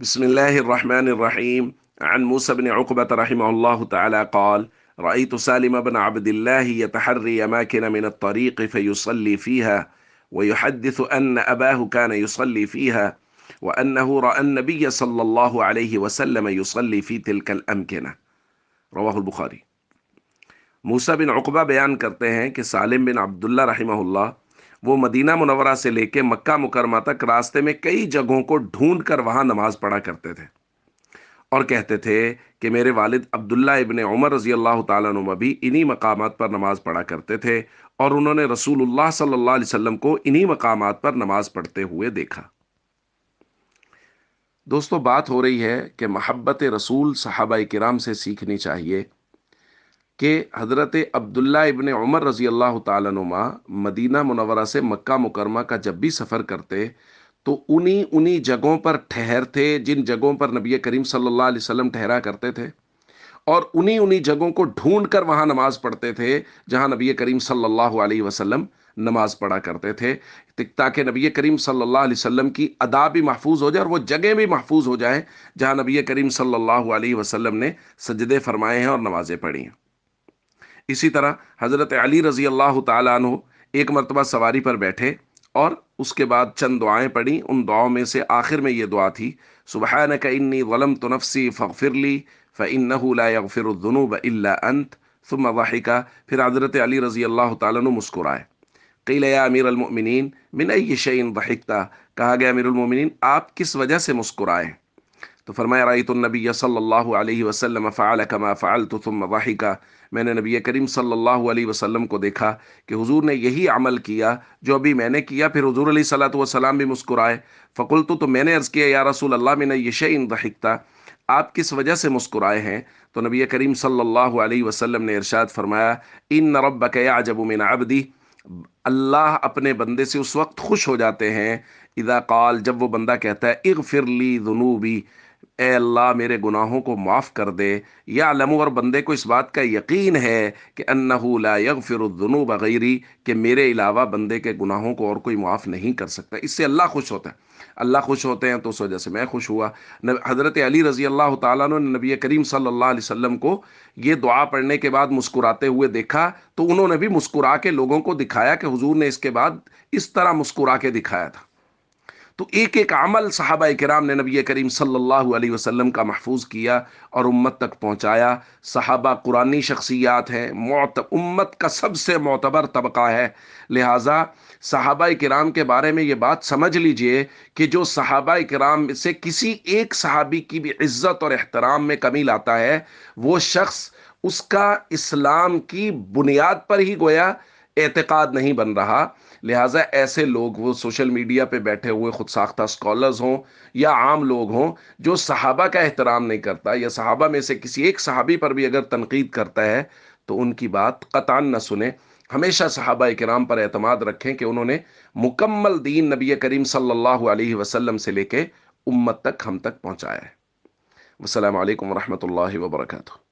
بسم الله الرحمن الرحيم. عن موسى بن عقبة رحمه الله تعالى قال: رأيت سالم بن عبد الله يتحري أماكن من الطريق فيصلي فيها، ويحدث أن أباه كان يصلي فيها، وأنه رأى النبي صلى الله عليه وسلم يصلي في تلك الأمكنة. رواه البخاري. موسیٰ بن عقبہ بیان کرتے ہیں کہ سالم بن عبداللہ رحمہ اللہ وہ مدینہ منورہ سے لے کے مکہ مکرمہ تک راستے میں کئی جگہوں کو ڈھونڈ کر وہاں نماز پڑھا کرتے تھے، اور کہتے تھے کہ میرے والد عبداللہ ابن عمر رضی اللہ تعالیٰ عنہ بھی انہی مقامات پر نماز پڑھا کرتے تھے، اور انہوں نے رسول اللہ صلی اللہ علیہ وسلم کو انہی مقامات پر نماز پڑھتے ہوئے دیکھا۔ دوستو، بات ہو رہی ہے کہ محبت رسول صحابہ کرام سے سیکھنی چاہیے کہ حضرت عبداللہ ابن عمر رضی اللہ تعالیٰ عنہ مدینہ منورہ سے مکہ مکرمہ کا جب بھی سفر کرتے تو انہی جگہوں پر ٹھہرتے جن جگہوں پر نبی کریم صلی اللہ علیہ وسلم ٹھہرا کرتے تھے، اور انہی جگہوں کو ڈھونڈ کر وہاں نماز پڑھتے تھے جہاں نبی کریم صلی اللہ علیہ وسلم نماز پڑھا کرتے تھے، تاکہ نبی کریم صلی اللہ علیہ وسلم کی ادا بھی محفوظ ہو جائے اور وہ جگہ بھی محفوظ ہو جائے جہاں نبی کریم صلی اللہ علیہ وسلم نے سجدے فرمائے ہیں اور نمازیں پڑھی ہیں۔ اسی طرح حضرت علی رضی اللہ تعالیٰ عنہ ایک مرتبہ سواری پر بیٹھے اور اس کے بعد چند دعائیں پڑھیں۔ ان دعاؤں میں سے آخر میں یہ دعا تھی: سبحانک انی ظلمت نفسی فاغفر لی فانہ لا یغفر الذنوب الا انت، ثم ضحک۔ پھر حضرت علی رضی اللہ تعالیٰ عنہ مسکرائے۔ قیل یا امیر المؤمنین من ای شیء ضحکت، کہا گیا امیر المؤمنین آپ کس وجہ سے مسکرائے؟ تو فرمایا: رأیت النبی صلی اللہ علیہ وسلم فعل کما فعلت ثم ضحک، میں نے نبی کریم صلی اللہ علیہ وسلم کو دیکھا کہ حضور نے یہی عمل کیا جو ابھی میں نے کیا، پھر حضور علیہ الصلوۃ والسلام بھی مسکرائے۔ فقلت، تو میں نے عرض کیا: یا رسول اللہ من ای شیء ضحکت، آپ کس وجہ سے مسکرائے ہیں؟ تو نبی کریم صلی اللہ علیہ وسلم نے ارشاد فرمایا: ان ربک یعجب من عبدی، اللہ اپنے بندے سے اس وقت خوش ہو جاتے ہیں اذا قال، جب وہ بندہ کہتا ہے اغفر لی ذنوبی، اے اللہ میرے گناہوں کو معاف کر دے۔ یعلم، اور بندے کو اس بات کا یقین ہے کہ انہ لا یغفر الذنوب غیری، کہ میرے علاوہ بندے کے گناہوں کو اور کوئی معاف نہیں کر سکتا۔ اس سے اللہ خوش ہوتا ہے، اللہ خوش ہوتے ہیں تو اس وجہ سے میں خوش ہوا۔ حضرت علی رضی اللہ تعالیٰ عنہ نے نبی کریم صلی اللہ علیہ وسلم کو یہ دعا پڑھنے کے بعد مسکراتے ہوئے دیکھا، تو انہوں نے بھی مسکرا کے لوگوں کو دکھایا کہ حضور نے اس کے بعد اس طرح مسکرا کے دکھایا تھا۔ تو ایک ایک عمل صحابہ کرام نے نبی کریم صلی اللہ علیہ وسلم کا محفوظ کیا اور امت تک پہنچایا۔ صحابہ قرآنی شخصیات ہیں، امت کا سب سے معتبر طبقہ ہے، لہٰذا صحابہ کرام کے بارے میں یہ بات سمجھ لیجئے کہ جو صحابہ کرام سے کسی ایک صحابی کی بھی عزت اور احترام میں کمی لاتا ہے، وہ شخص اس کا اسلام کی بنیاد پر ہی گویا اعتقاد نہیں بن رہا۔ لہٰذا ایسے لوگ، وہ سوشل میڈیا پہ بیٹھے ہوئے خود ساختہ اسکالرز ہوں یا عام لوگ ہوں، جو صحابہ کا احترام نہیں کرتا یا صحابہ میں سے کسی ایک صحابی پر بھی اگر تنقید کرتا ہے تو ان کی بات قطعاً نہ سنیں۔ ہمیشہ صحابہ کرام پر اعتماد رکھیں کہ انہوں نے مکمل دین نبی کریم صلی اللہ علیہ وسلم سے لے کے امت تک ہم تک پہنچایا ہے۔ والسلام علیکم ورحمۃ اللہ وبرکاتہ۔